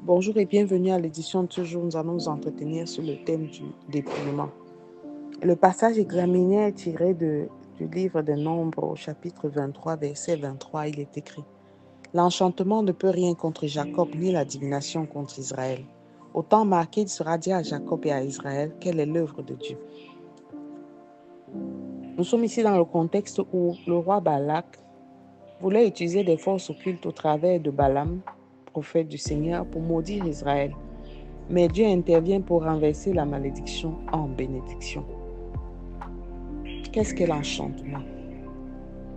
Bonjour et bienvenue à l'édition de ce jour. Nous allons nous entretenir sur le thème du dépouillement. Le passage examiné est tiré du livre des Nombres au chapitre 23, verset 23. Il est écrit: L'enchantement ne peut rien contre Jacob, ni la divination contre Israël. Au temps marqué, il sera dit à Jacob et à Israël quelle est l'œuvre de Dieu. Nous sommes ici dans le contexte où le roi Balak voulait utiliser des forces occultes au travers de Balaam, prophète du Seigneur, pour maudire Israël. Mais Dieu intervient pour renverser la malédiction en bénédiction. Qu'est-ce que l'enchantement?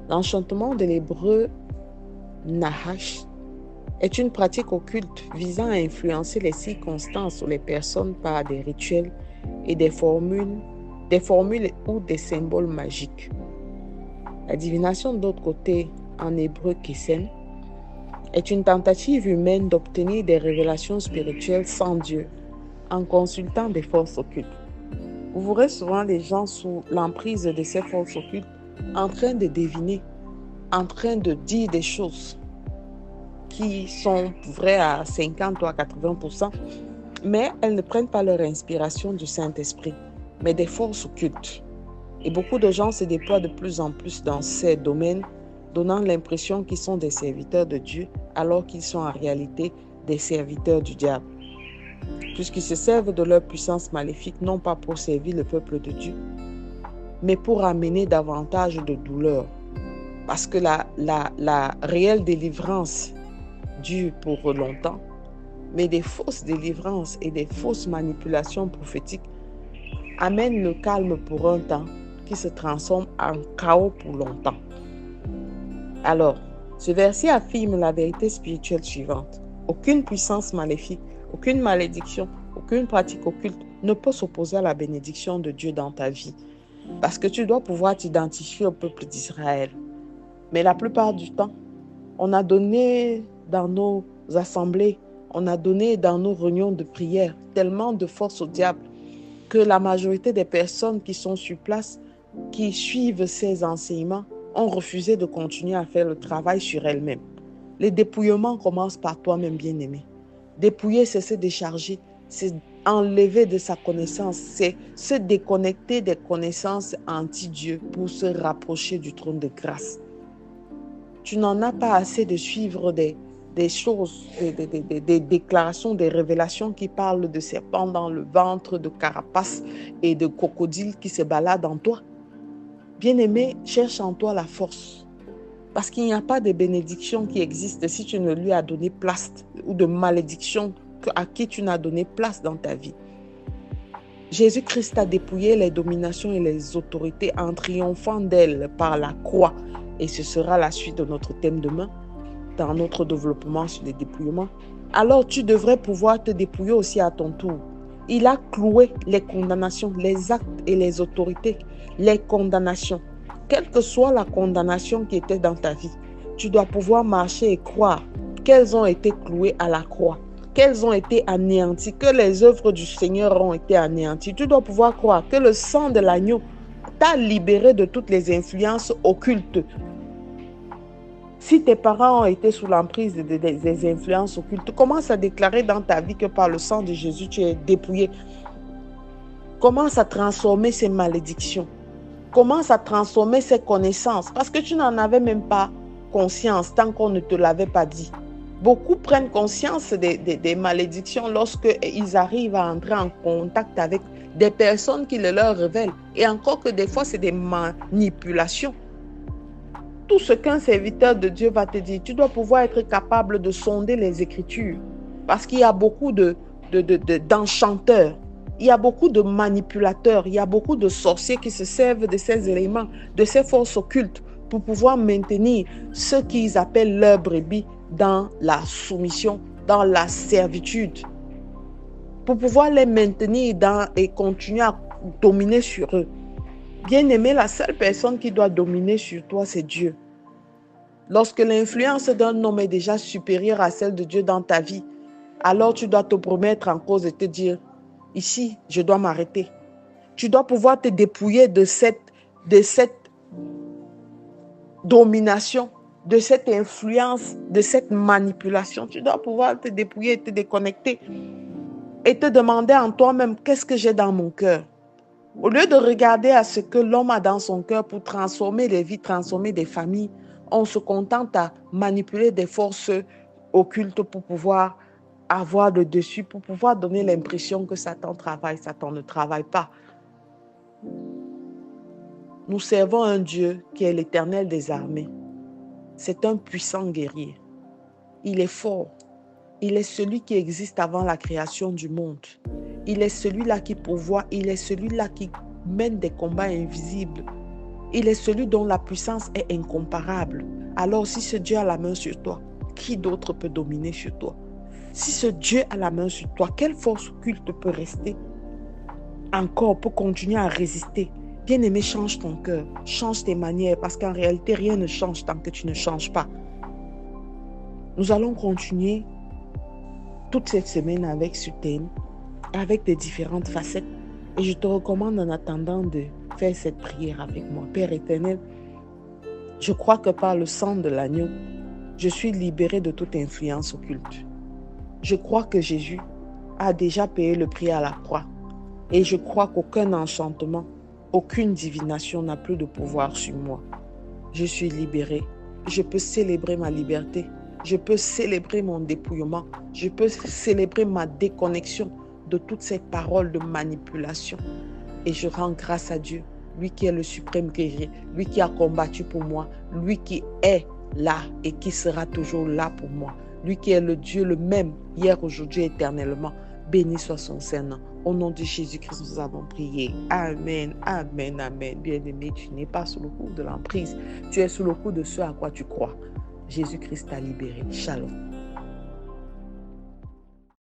L'enchantement de l'hébreu Nahash est une pratique occulte visant à influencer les circonstances ou les personnes par des rituels et des formules ou des symboles magiques. La divination, d'autre côté, en hébreu Kesem, est une tentative humaine d'obtenir des révélations spirituelles sans Dieu en consultant des forces occultes. Vous verrez souvent les gens sous l'emprise de ces forces occultes en train de deviner, en train de dire des choses qui sont vraies à 50 ou à 80%, mais elles ne prennent pas leur inspiration du Saint-Esprit, mais des forces occultes. Et beaucoup de gens se déploient de plus en plus dans ces domaines, donnant l'impression qu'ils sont des serviteurs de Dieu, alors qu'ils sont en réalité des serviteurs du diable. Puisqu'ils se servent de leur puissance maléfique, non pas pour servir le peuple de Dieu, mais pour amener davantage de douleur. Parce que la réelle délivrance dure pour longtemps, mais des fausses délivrances et des fausses manipulations prophétiques amènent le calme pour un temps qui se transforme en chaos pour longtemps. Alors, ce verset affirme la vérité spirituelle suivante. Aucune puissance maléfique, aucune malédiction, aucune pratique occulte ne peut s'opposer à la bénédiction de Dieu dans ta vie. Parce que tu dois pouvoir t'identifier au peuple d'Israël. Mais la plupart du temps, on a donné dans nos assemblées, on a donné dans nos réunions de prière tellement de force au diable que la majorité des personnes qui sont sur place, qui suivent ces enseignements, ont refusé de continuer à faire le travail sur elles-mêmes. Les dépouillements commencent par toi-même, bien-aimé. Dépouiller, c'est se décharger, c'est enlever de sa connaissance, c'est se déconnecter des connaissances anti-Dieu pour se rapprocher du trône de grâce. Tu n'en as pas assez de suivre des choses, des déclarations, des révélations qui parlent de serpents dans le ventre, de carapaces et de crocodiles qui se baladent en toi. Bien-aimé, cherche en toi la force. Parce qu'il n'y a pas de bénédiction qui existe si tu ne lui as donné place, ou de malédiction à qui tu n'as donné place dans ta vie. Jésus-Christ a dépouillé les dominations et les autorités en triomphant d'elles par la croix. Et ce sera la suite de notre thème demain, dans notre développement sur les dépouillements. Alors tu devrais pouvoir te dépouiller aussi à ton tour. Il a cloué les condamnations, les actes et les autorités, les condamnations. Quelle que soit la condamnation qui était dans ta vie, tu dois pouvoir marcher et croire qu'elles ont été clouées à la croix, qu'elles ont été anéanties, que les œuvres du Seigneur ont été anéanties. Tu dois pouvoir croire que le sang de l'agneau t'a libéré de toutes les influences occultes. Si tes parents ont été sous l'emprise des influences occultes, commence à déclarer dans ta vie que par le sang de Jésus, tu es dépouillé. Commence à transformer ces malédictions. Commence à transformer ces connaissances parce que tu n'en avais même pas conscience tant qu'on ne te l'avait pas dit. Beaucoup prennent conscience des malédictions lorsqu'ils arrivent à entrer en contact avec des personnes qui le leur révèlent. Et encore que des fois, c'est des manipulations. Tout ce qu'un serviteur de Dieu va te dire, tu dois pouvoir être capable de sonder les Écritures. Parce qu'il y a beaucoup d'enchanteurs, il y a beaucoup de manipulateurs, il y a beaucoup de sorciers qui se servent de ces éléments, de ces forces occultes pour pouvoir maintenir ce qu'ils appellent leurs brebis dans la soumission, dans la servitude. Pour pouvoir les maintenir et continuer à dominer sur eux. Bien-aimé, la seule personne qui doit dominer sur toi, c'est Dieu. Lorsque l'influence d'un homme est déjà supérieure à celle de Dieu dans ta vie, alors tu dois te remettre en cause et te dire, ici, je dois m'arrêter. Tu dois pouvoir te dépouiller de cette domination, de cette influence, de cette manipulation. Tu dois pouvoir te dépouiller, te déconnecter et te demander en toi-même, qu'est-ce que j'ai dans mon cœur? Au lieu de regarder à ce que l'homme a dans son cœur pour transformer les vies, transformer des familles, on se contente à manipuler des forces occultes pour pouvoir avoir le dessus, pour pouvoir donner l'impression que Satan travaille. Satan ne travaille pas. Nous servons un Dieu qui est l'Éternel des armées. C'est un puissant guerrier. Il est fort. Il est celui qui existe avant la création du monde. Il est celui-là qui pourvoit. Il est celui-là qui mène des combats invisibles. Il est celui dont la puissance est incomparable. Alors si ce Dieu a la main sur toi, qui d'autre peut dominer sur toi? Si ce Dieu a la main sur toi, quelle force occulte peut rester encore, peut continuer à résister? Bien-aimé, change ton cœur, change tes manières, parce qu'en réalité, rien ne change tant que tu ne changes pas. Nous allons continuer toute cette semaine avec ce thème, avec des différentes facettes. Et je te recommande en attendant de faire cette prière avec moi. Père éternel, je crois que par le sang de l'agneau, je suis libéré de toute influence occulte. Je crois que Jésus a déjà payé le prix à la croix. Et je crois qu'aucun enchantement, aucune divination n'a plus de pouvoir sur moi. Je suis libéré. Je peux célébrer ma liberté. Je peux célébrer mon dépouillement. Je peux célébrer ma déconnexion de toutes ces paroles de manipulation. Et je rends grâce à Dieu, lui qui est le suprême guerrier, lui qui a combattu pour moi, lui qui est là et qui sera toujours là pour moi, lui qui est le Dieu le même, hier, aujourd'hui, éternellement. Béni soit son Saint-Nom. Au nom de Jésus-Christ, nous avons prié. Amen, amen, amen. Bien-aimé, tu n'es pas sous le coup de l'emprise. Tu es sous le coup de ce à quoi tu crois. Jésus-Christ t'a libéré. Shalom.